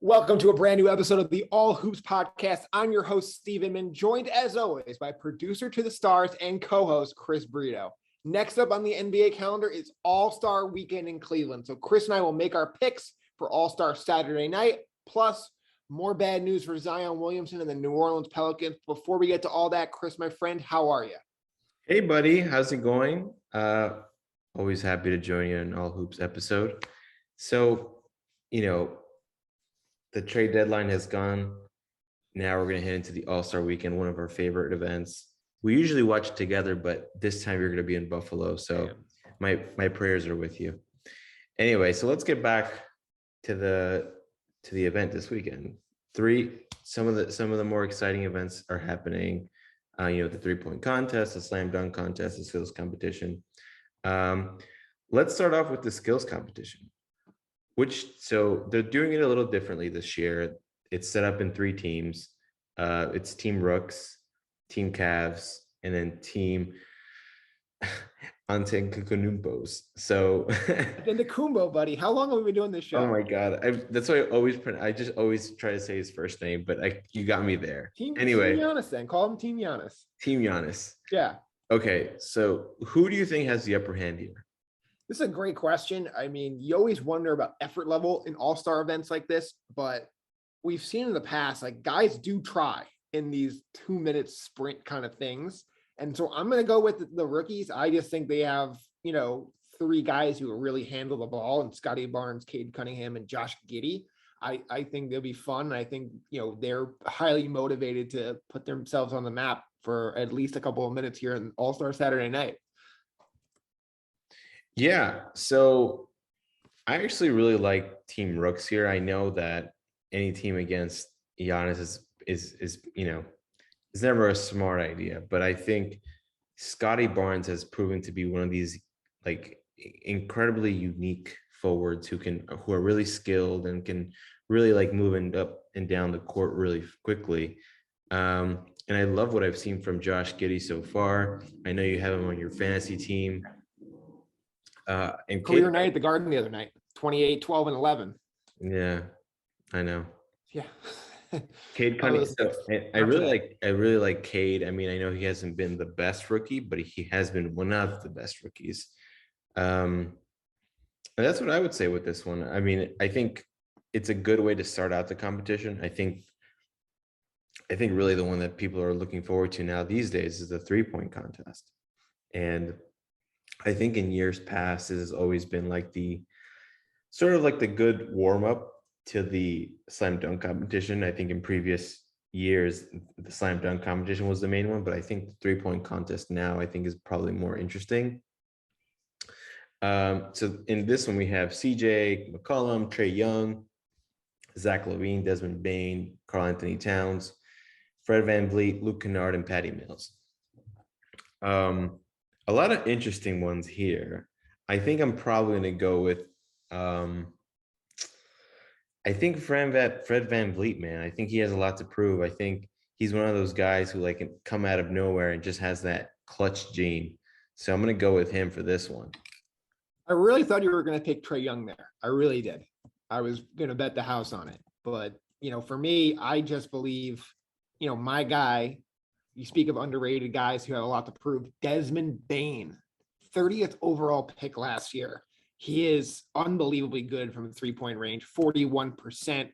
Welcome to a brand new episode of the All Hoops Podcast. I'm your host, Steve Inman, joined as always by producer to the stars and co-host Chris Brito. Next up on the NBA calendar is All-Star Weekend in Cleveland. So Chris and I will make our picks for All-Star Saturday night, plus more bad news for Zion Williamson and the New Orleans Pelicans. Before we get to all that, Chris, my friend, how are you? Hey, buddy. How's it going? Always happy to join you in All Hoops episode. So, the trade deadline has gone. Now we're going to head into the All-Star Weekend, one of our favorite events. We usually watch it together, but this time you're going to be in Buffalo. So my prayers are with you. Anyway, so let's get back to the event this weekend. Some of the more exciting events are happening. The 3-point contest, the slam dunk contest, the skills competition. Let's start off with the skills competition, so they're doing it a little differently this year. It's set up in 3 teams. It's Team Rooks, Team Cavs, and then Team Antetokounmpos. So Antetokounmpo, buddy. How long have we been doing this show? Oh my God. That's why I just always try to say his first name, but you got me there. Team Giannis then. Call him Team Giannis. Team Giannis. Yeah. Okay. So who do you think has the upper hand here? This is a great question. I mean, you always wonder about effort level in all-star events like this, but we've seen in the past, like guys do try in these 2-minute sprint kind of things. And so I'm going to go with the rookies. I just think they have, 3 guys who really handle the ball, and Scotty Barnes, Cade Cunningham, and Josh Giddey. I think they'll be fun. I think, they're highly motivated to put themselves on the map for at least a couple of minutes here in All-Star Saturday night. Yeah. So I actually really like Team Rooks here. I know that any team against Giannis is never a smart idea, but I think Scotty Barnes has proven to be one of these like incredibly unique forwards who are really skilled and can really like moving up and down the court really quickly. And I love what I've seen from Josh Giddey so far. I know you have him on your fantasy team. And career night at the Garden the other night, 28, 12, and 11. Yeah, I know. Yeah. Cade Cunningham. I really like Cade. I mean, I know he hasn't been the best rookie, but he has been one of the best rookies. And that's what I would say with this one. I mean, I think it's a good way to start out the competition. I think really the one that people are looking forward to now these days is the 3-point contest. And I think in years past, it has always been like the good warm up to the slam dunk competition. I think in previous years, the slam dunk competition was the main one, but I think the 3-point contest now I think is probably more interesting. So in this one, we have CJ McCollum, Trae Young, Zach Levine, Desmond Bain, Karl Anthony Towns, Fred VanVleet, Luke Kennard, and Patty Mills. A lot of interesting ones here. I think I'm probably going to go with, I think Fred VanVleet, man. I think he has a lot to prove. I think he's one of those guys who like can come out of nowhere and just has that clutch gene. So I'm going to go with him for this one. I really thought you were going to take Trae Young there. I really did. I was going to bet the house on it. But, for me, I just believe, my guy, you speak of underrated guys who have a lot to prove. Desmond Bain, 30th overall pick last year. He is unbelievably good from the 3-point range, 41%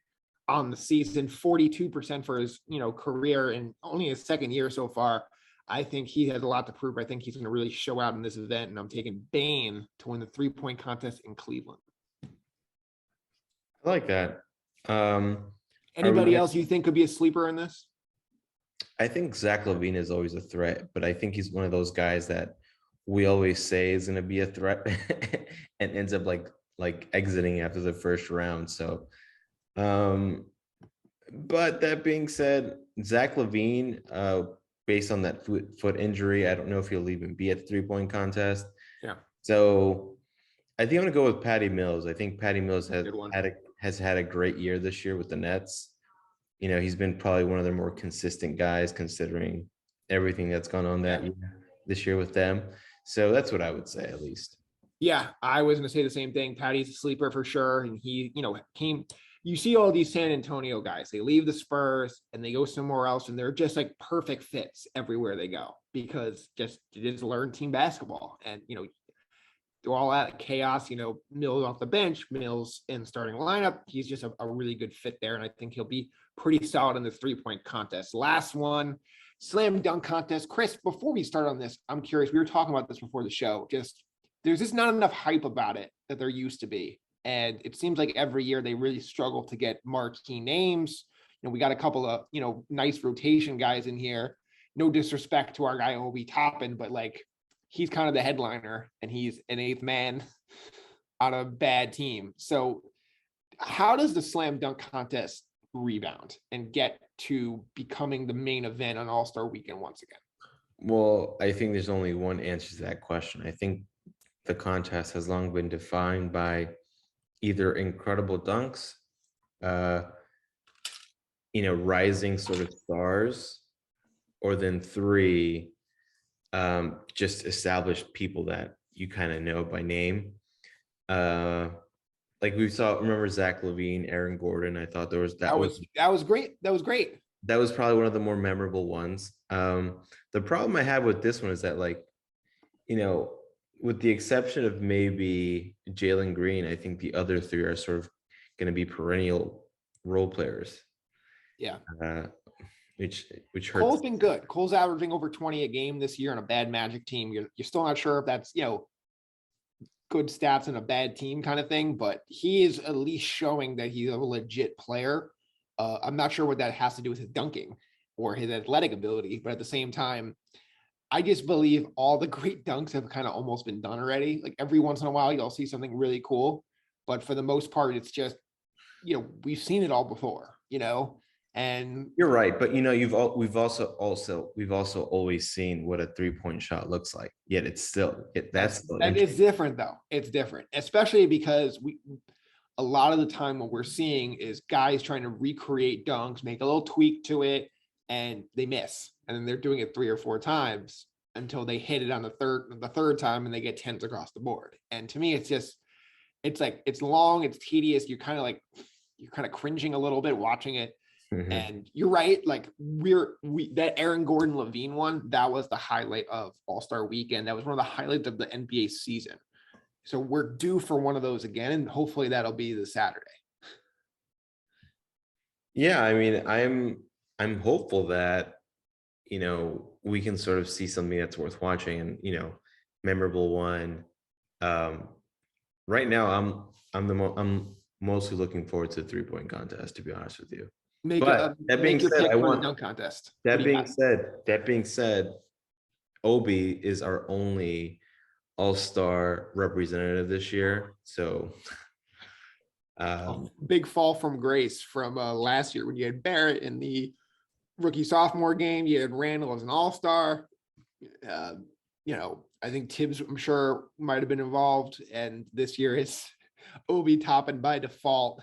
on the season, 42% for his, career, and only his second year so far. I think he has a lot to prove. I think he's going to really show out in this event, and I'm taking Bain to win the 3-point contest in Cleveland. I like that. Anybody else you think could be a sleeper in this? I think Zach Levine is always a threat, but I think he's one of those guys that we always say is going to be a threat and ends up like exiting after the first round. So, but that being said, Zach Levine, based on that foot injury, I don't know if he'll even be at the 3-point contest. Yeah. So I think I'm going to go with Patty Mills. I think Patty Mills has had a great year this year with the Nets. He's been probably one of their more consistent guys considering everything that's gone on this year with them. So that's what I would say, at least. Yeah, I was going to say the same thing. Patty's a sleeper for sure. And he, you see all these San Antonio guys, they leave the Spurs and they go somewhere else and they're just like perfect fits everywhere they go because just learn team basketball. And, through all that chaos, Mills off the bench, Mills in starting lineup, he's just a really good fit there. And I think he'll be pretty solid in the 3-point contest. Last one, slam dunk contest. Chris, before we start on this, I'm curious, we were talking about this before the show, there's just not enough hype about it that there used to be. And it seems like every year they really struggle to get marquee names. We got a couple of, nice rotation guys in here. No disrespect to our guy, Obi Toppin, but like, he's kind of the headliner and he's an 8th man on a bad team. So how does the slam dunk contest rebound and get to becoming the main event on All-Star Weekend once again? Well, I think there's only one answer to that question. I think the contest has long been defined by either incredible dunks, rising sort of stars, or then 3, just established people that you kind of know by name. Like we remember Zach Levine, Aaron Gordon. I thought that was great. That was great. That was probably one of the more memorable ones. The problem I have with this one is that, like, with the exception of maybe Jalen Green, I think the other 3 are sort of going to be perennial role players. Yeah. Which hurts. Cole's been good. Cole's averaging over 20 a game this year on a bad Magic team. You're still not sure if that's, good stats in a bad team kind of thing, but he is at least showing that he's a legit player. I'm not sure what that has to do with his dunking or his athletic ability, but at the same time, I just believe all the great dunks have kind of almost been done already. Like every once in a while, you'll see something really cool, but for the most part, it's just, we've seen it all before, and you're right. But we've also always seen what a 3-point shot looks like. Yet it's still it's different though. It's different, especially because a lot of the time what we're seeing is guys trying to recreate dunks, make a little tweak to it, and they miss. And then they're doing it 3 or 4 times until they hit it on the third time and they get 10s across the board. And to me, it's like, it's long, it's tedious. You're kind of cringing a little bit watching it. Mm-hmm. And you're right. Like that Aaron Gordon Levine one, that was the highlight of All-Star Weekend. That was one of the highlights of the NBA season. So we're due for one of those again. And hopefully that'll be the Saturday. Yeah. I mean, I'm hopeful that, we can sort of see something that's worth watching and, memorable one. Right now I'm mostly looking forward to the 3-point contest, to be honest with you. That being said, Obi is our only All-Star representative this year. So big fall from grace from last year when you had Barrett in the rookie sophomore game, you had Randall as an All-Star. I think Tibbs, I'm sure, might have been involved, and this year it's Obi Toppin by default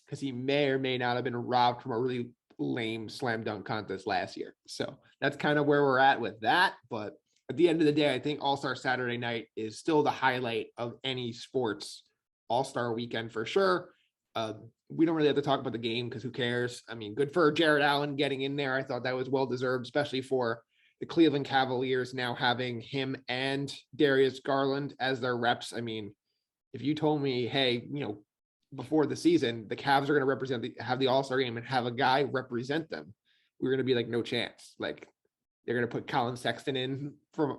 because he may or may not have been robbed from a really lame slam dunk contest last year. So that's kind of where we're at with that. But at the end of the day, I think All-Star Saturday night is still the highlight of any sports All-Star weekend for sure. We don't really have to talk about the game because who cares? I mean, good for Jared Allen getting in there. I thought that was well-deserved, especially for the Cleveland Cavaliers now having him and Darius Garland as their reps. I mean, if you told me, hey, before the season, the Cavs are going to have the All-Star game and have a guy represent them, we're going to be like, no chance. Like, they're going to put Colin Sexton in from,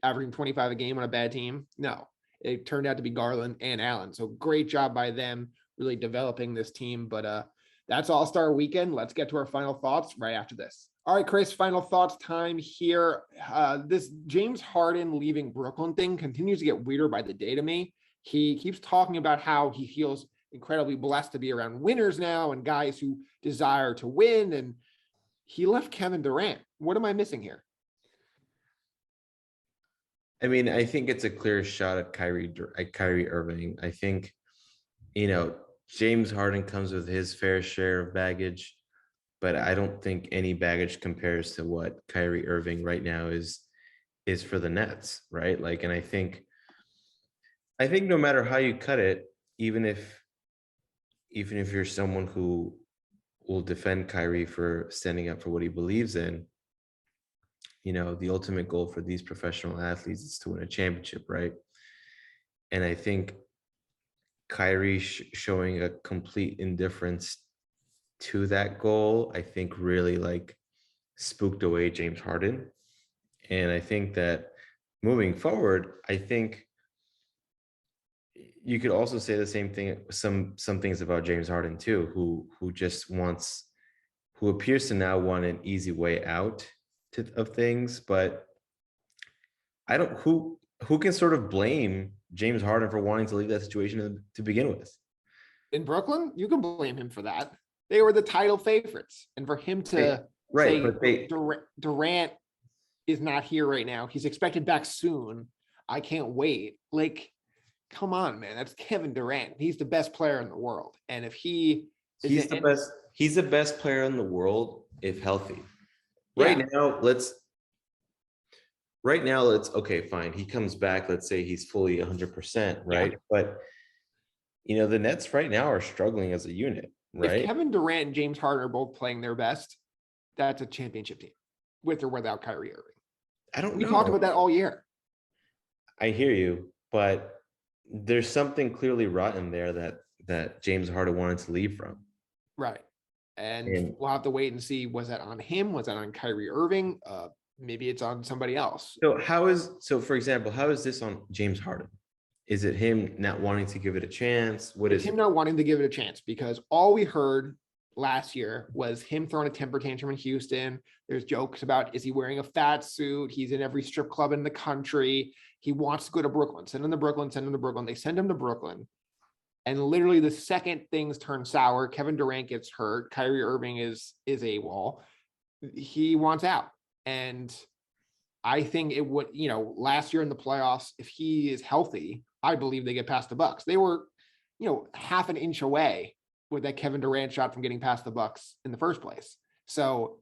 averaging 25 a game on a bad team. No, it turned out to be Garland and Allen. So great job by them really developing this team. But that's All-Star weekend. Let's get to our final thoughts right after this. All right, Chris, final thoughts time here. This James Harden leaving Brooklyn thing continues to get weirder by the day to me. He keeps talking about how he feels incredibly blessed to be around winners now and guys who desire to win. And he left Kevin Durant. What am I missing here? I mean, I think it's a clear shot at Kyrie Irving. I think, James Harden comes with his fair share of baggage, but I don't think any baggage compares to what Kyrie Irving right now is for the Nets, right? Like, and I think no matter how you cut it, even if even if you're someone who will defend Kyrie for standing up for what he believes in, the ultimate goal for these professional athletes is to win a championship, right? And I think Kyrie showing a complete indifference to that goal, I think really like spooked away James Harden. And I think that moving forward, I think you could also say the same thing, some things about James Harden too, who appears to now want an easy way out of things, but I don't who can sort of blame James Harden for wanting to leave that situation to begin with. In Brooklyn, you can blame him for that. They were the title favorites, and for him to say Durant is not here right now, he's expected back soon, I can't wait. Like, come on, man, that's Kevin Durant. He's the best player in the world, and if he's the best player in the world if healthy. Right now, let's okay, fine. He comes back. Let's say he's fully 100%, right? Yeah. But the Nets right now are struggling as a unit, right? If Kevin Durant and James Harden are both playing their best, that's a championship team, with or without Kyrie Irving. I don't know. We talked about that all year. I hear you, but there's something clearly rotten there that James Harden wanted to leave from. Right. And we'll have to wait and see, was that on him? Was that on Kyrie Irving? Maybe it's on somebody else. So for example, how is this on James Harden? Is it him not wanting to give it a chance? It's him not wanting to give it a chance, because all we heard last year was him throwing a temper tantrum in Houston. There's jokes about, is he wearing a fat suit? He's in every strip club in the country. He wants to go to Brooklyn. Send him to Brooklyn, send him to Brooklyn. They send him to Brooklyn. And literally the second things turn sour, Kevin Durant gets hurt. Kyrie Irving is AWOL. He wants out. And I think it would, last year in the playoffs, if he is healthy, I believe they get past the Bucks. They were, half an inch away with that Kevin Durant shot from getting past the Bucks in the first place. So,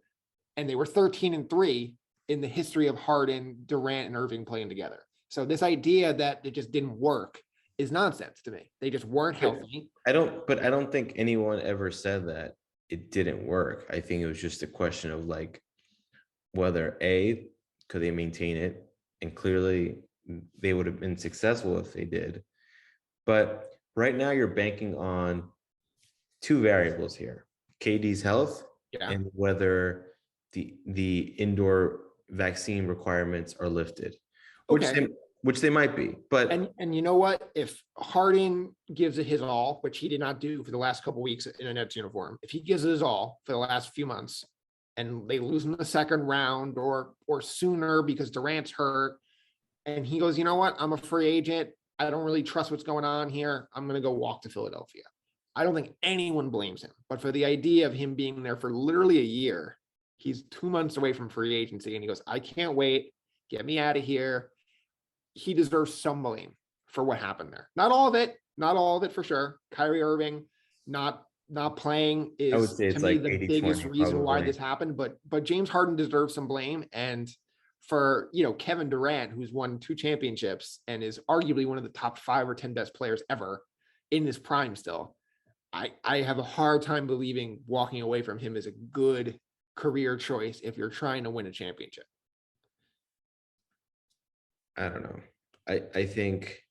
and they were 13-3 in the history of Harden, Durant, and Irving playing together. So this idea that it just didn't work is nonsense to me. They just weren't healthy. I don't think anyone ever said that it didn't work. I think it was just a question of like, whether could they maintain it? And clearly they would have been successful if they did. But right now you're banking on two variables here: KD's health and whether the indoor vaccine requirements are lifted, which they might be. But and you know what? If Harden gives it his all, which he did not do for the last couple of weeks in a Nets uniform, if he gives it his all for the last few months, and they lose in the second round or sooner because Durant's hurt, and he goes, you know what? I'm a free agent. I don't really trust what's going on here. I'm going to go walk to Philadelphia. I don't think anyone blames him. But for the idea of him being there for literally a year, he's 2 months away from free agency, and he goes, I can't wait. Get me out of here. He deserves some blame for what happened there. Not all of it for sure. Kyrie Irving not playing is, I would say, to me, the biggest reason why this happened, but James Harden deserves some blame. And for, Kevin Durant, who's won 2 championships and is arguably one of the top 5 or 10 best players ever in his prime still, I have a hard time believing walking away from him is a good career choice if you're trying to win a championship. I don't know. I think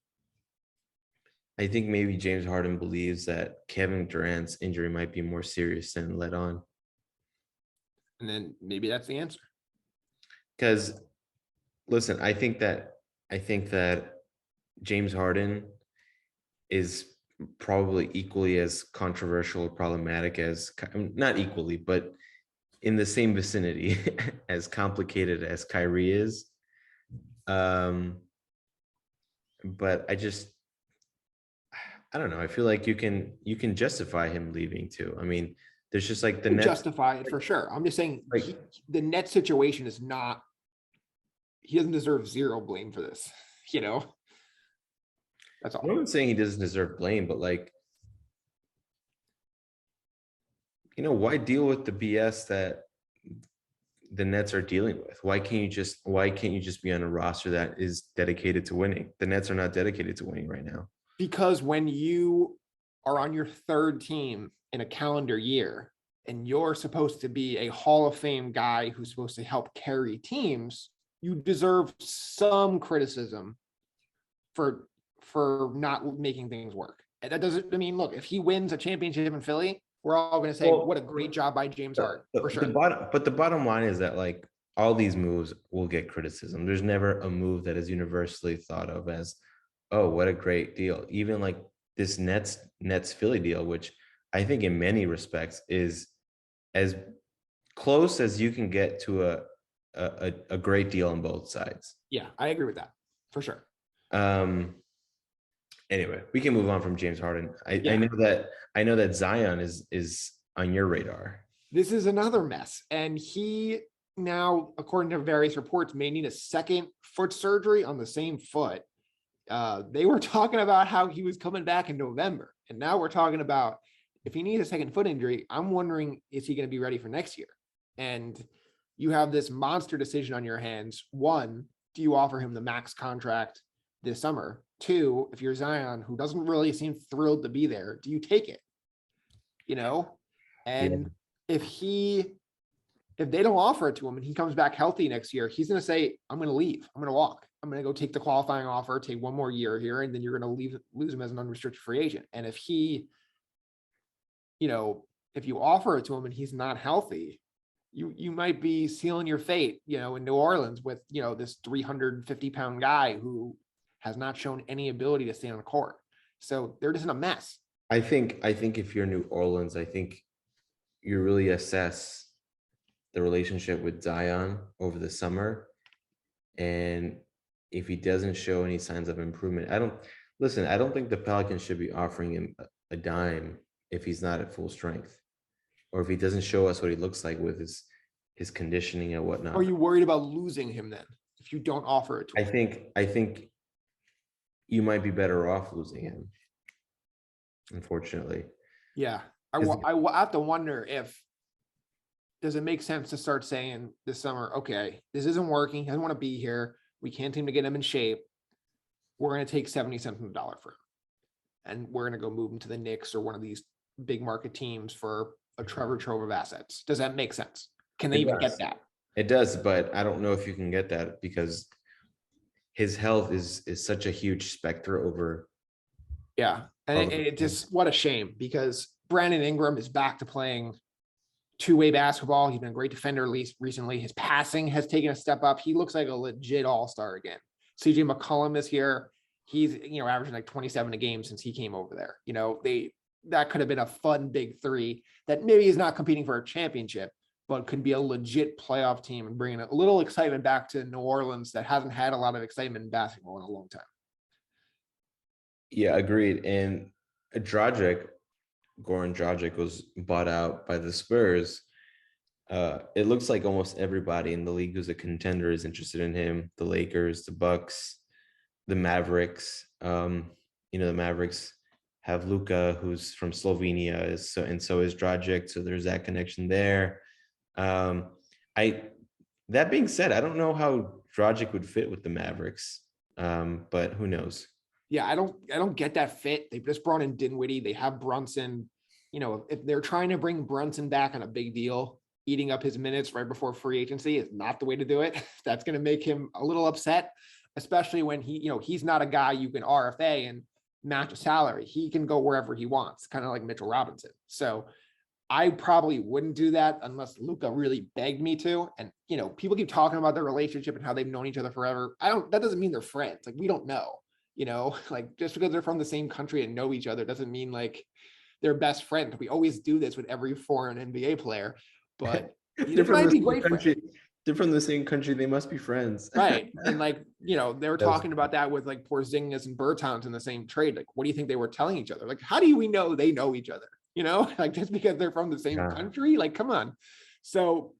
maybe James Harden believes that Kevin Durant's injury might be more serious than let on. And then maybe that's the answer. Because listen, I think that James Harden is probably equally as controversial or problematic as, not equally, but in the same vicinity as complicated as Kyrie is. But I don't know. I feel like you can justify him leaving too. I mean, there's just like the Nets justify it for sure. I'm just saying, like, the net situation is not. He doesn't deserve zero blame for this. That's all. I'm not saying he doesn't deserve blame, but like, why deal with the BS that the Nets are dealing with? Why can't you just be on a roster that is dedicated to winning? The Nets are not dedicated to winning right now. Because when you are on your third team in a calendar year, and you're supposed to be a Hall of Fame guy who's supposed to help carry teams, you deserve some criticism for not making things work. And that doesn't, I mean, look, if he wins a championship in Philly, we're all going to say, Well, what a great job by James Harden, for sure. But the bottom line is that like all these moves will get criticism. There's never a move that is universally thought of as, oh, what a great deal. Even like this Nets Philly deal, which I think in many respects is as close as you can get to a great deal on both sides. Yeah, I agree with that for sure. Anyway, we can move on from James Harden. I know that Zion is on your radar. This is another mess. And he now, according to various reports, may need a second foot surgery on the same foot. They were talking about how he was coming back in November. And now we're talking about if he needs a second foot injury, I'm wondering, is he going to be ready for next year? And you have this monster decision on your hands. One, do you offer him the max contract this summer? Two, if you're Zion, who doesn't really seem thrilled to be there, do you take it? You know? And if they don't offer it to him and he comes back healthy next year, he's going to say, I'm going to leave. I'm going to walk. I'm going to go take the qualifying offer, take one more year here, and then you're going to lose him as an unrestricted free agent. And if he, if you offer it to him and he's not healthy, you might be sealing your fate, in New Orleans with, this 350-pound guy who has not shown any ability to stay on the court. So they're just in a mess. I think if you're New Orleans, I think you really assess the relationship with Zion over the summer. And if he doesn't show any signs of improvement, I don't think the Pelicans should be offering him a dime if he's not at full strength, or if he doesn't show us what he looks like with his conditioning and whatnot. Are you worried about losing him then if you don't offer it to him? I think you might be better off losing him, unfortunately. Yeah. I have to wonder does it make sense to start saying this summer, okay, this isn't working. He doesn't want to be here. We can't seem to get him in shape. We're going to take 70 cents on the dollar for him. And we're going to go move him to the Knicks or one of these big market teams for a Trevor Trove of assets. Does that make sense? Can they even get that? It does, but I don't know if you can get that because his health is such a huge specter over. Yeah. And it just, what a shame, because Brandon Ingram is back to playing two-way basketball. He's been a great defender, at least recently. His passing has taken a step up. He looks like a legit all-star again. CJ McCollum is here. He's, averaging like 27 a game since he came over there. That could have been a fun big three that maybe is not competing for a championship, but could be a legit playoff team and bringing a little excitement back to New Orleans that hasn't had a lot of excitement in basketball in a long time. Yeah, agreed. And Goran Dragic was bought out by the Spurs. It looks like almost everybody in the league who's a contender is interested in him. The Lakers, the Bucks, the Mavericks. The Mavericks have Luka, who's from Slovenia, so is Dragic. So there's that connection there. That being said, I don't know how Dragic would fit with the Mavericks, but who knows? Yeah, I don't get that fit. They've just brought in Dinwiddie. They have Brunson. If they're trying to bring Brunson back on a big deal, eating up his minutes right before free agency is not the way to do it. That's going to make him a little upset, especially when he's not a guy you can RFA and match a salary. He can go wherever he wants, kind of like Mitchell Robinson. So I probably wouldn't do that unless Luka really begged me to. And, people keep talking about their relationship and how they've known each other forever. That doesn't mean they're friends. Like, we don't know, like just because they're from the same country and know each other doesn't mean like they're best friends. We always do this with every foreign NBA player, but they're from the same country. They're from the same country. They must be friends. Right. And they were talking about that with like Porzingis and Bertans in the same trade. Like, what do you think they were telling each other? Like, how do we know they know each other? Like just because they're from the same country, like, come on. So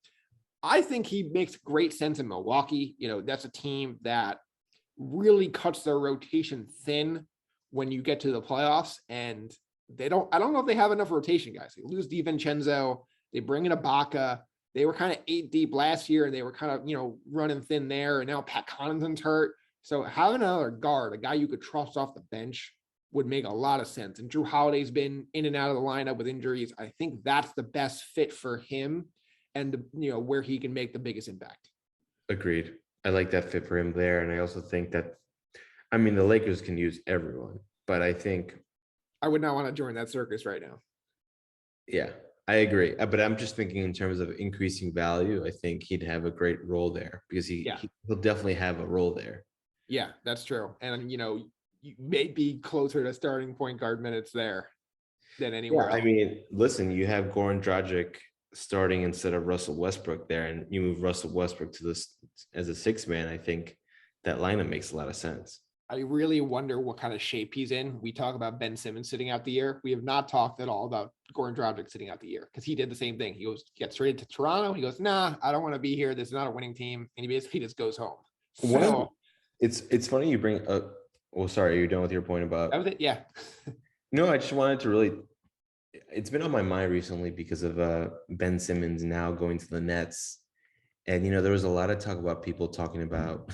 I think he makes great sense in Milwaukee. That's a team that really cuts their rotation thin when you get to the playoffs, and I don't know if they have enough rotation guys. They lose DiVincenzo, they bring in Ibaka. They were kind of 8 deep last year and they were kind of, running thin there. And now Pat Connaughton's hurt. So having another guard, a guy you could trust off the bench, would make a lot of sense. And Drew Holiday's been in and out of the lineup with injuries. I think that's the best fit for him and where he can make the biggest impact. Agreed. I like that fit for him there. And I also think that, I mean, the Lakers can use everyone, but I think I would not want to join that circus right now. Yeah, I agree. But I'm just thinking in terms of increasing value, I think he'd have a great role there because he'll definitely have a role there. Yeah, that's true. And, you may be closer to starting point guard minutes there than anywhere else. I mean, listen, you have Goran Dragic starting instead of Russell Westbrook there, and you move Russell Westbrook to this as a 6-man. I think that lineup makes a lot of sense. I really wonder what kind of shape he's in. We talk about Ben Simmons sitting out the year. We have not talked at all about Goran Dragic sitting out the year because he did the same thing. He gets traded to Toronto. He goes, nah, I don't want to be here. This is not a winning team. And he basically just goes home. So it's funny you bring up. Well, sorry, are you done with your point about? That was it. Yeah. No, I just wanted to really. It's been on my mind recently because of Ben Simmons now going to the Nets, and there was a lot of talk about people talking about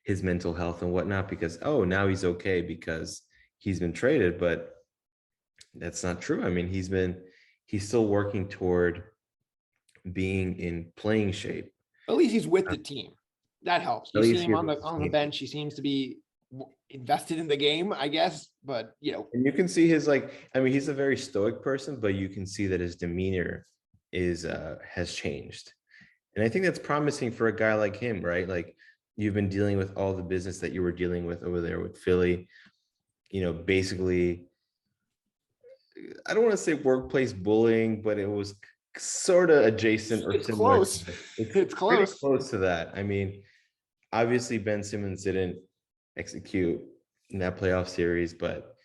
his mental health and whatnot because now he's okay because he's been traded, but that's not true. I mean, he's still working toward being in playing shape. At least he's with the team. That helps. You see him on the bench. He seems to be invested in the game, I guess, but and you can see he's a very stoic person, but you can see that his demeanor has changed. And I think that's promising for a guy like him, right? Like, you've been dealing with all the business that you were dealing with over there with Philly, basically, I don't want to say workplace bullying, but it was sort of adjacent or similar. Close. It's close. Pretty close to that. I mean, obviously Ben Simmons didn't execute in that playoff series, but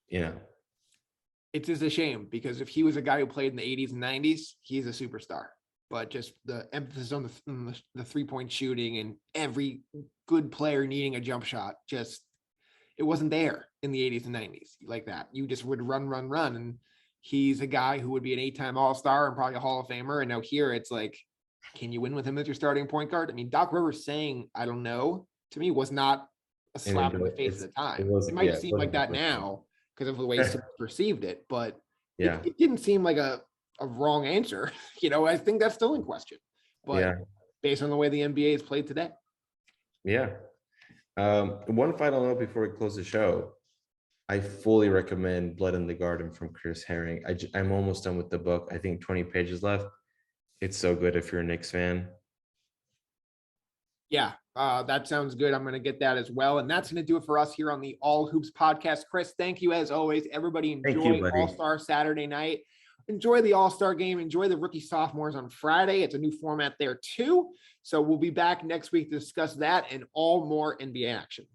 it's just a shame because if he was a guy who played in the 80s and 90s, he's a superstar. But just the emphasis on the 3-point shooting and every good player needing a jump shot, it wasn't there in the 80s and 90s like that. You just would run. And he's a guy who would be an 8-time All-Star and probably a Hall of Famer. And now here it's like, can you win with him as your starting point guard? I mean, Doc Rivers saying, I don't know, to me was not a slap in the face at the time. It might seem like that now because of the way Simmons perceived it, but it didn't seem like a wrong answer. I think that's still in question, but based on the way the NBA is played today. Yeah. One final note before we close the show. I fully recommend Blood in the Garden from Chris Herring. I'm almost done with the book. I think 20 pages left. It's so good if you're a Knicks fan. Yeah, that sounds good. I'm going to get that as well. And that's going to do it for us here on the All Hoops podcast. Chris, thank you as always. Everybody enjoy All-Star Saturday night. Enjoy the All-Star game. Enjoy the rookie sophomores on Friday. It's a new format there too. So we'll be back next week to discuss that and all more NBA action.